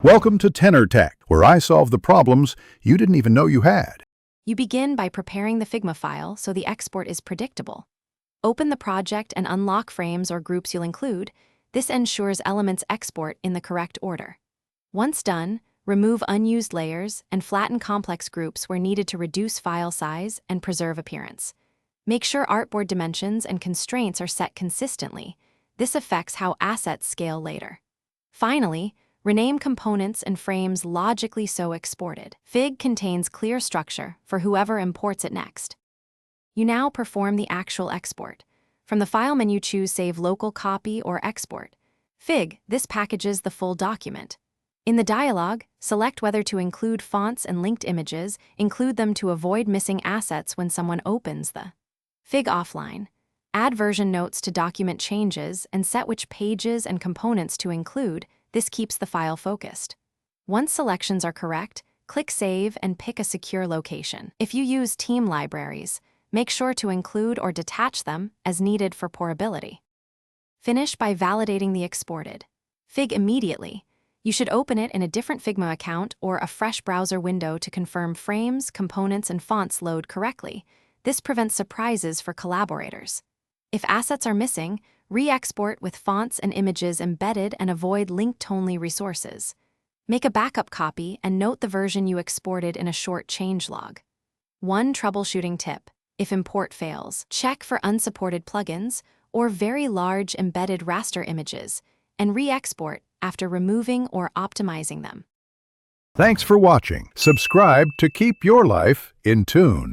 Welcome to Tenor Tech, where I solve the problems you didn't even know you had. You begin by preparing the Figma file so the export is predictable. Open the project and unlock frames or groups you'll include. This ensures elements export in the correct order. Once done, remove unused layers and flatten complex groups where needed to reduce file size and preserve appearance. Make sure artboard dimensions and constraints are set consistently. This affects how assets scale later. Finally, rename components and frames logically so exported. Fig contains clear structure for whoever imports it next. You now perform the actual export. From the File menu, choose Save Local Copy or Export. Fig, this packages the full document. In the dialog, select whether to include fonts and linked images. Include them to avoid missing assets when someone opens the Fig offline. Add version notes to document changes and set which pages and components to include. This keeps the file focused. Once selections are correct, click Save and pick a secure location. If you use team libraries, make sure to include or detach them as needed for portability. Finish by validating the exported Fig immediately. You should open it in a different Figma account or a fresh browser window to confirm frames, components, and fonts load correctly. This prevents surprises for collaborators. If assets are missing, re-export with fonts and images embedded and avoid linked-only resources. Make a backup copy and note the version you exported in a short changelog. One troubleshooting tip: if import fails, check for unsupported plugins or very large embedded raster images and re-export after removing or optimizing them. Thanks for watching. Subscribe to keep your life in tune.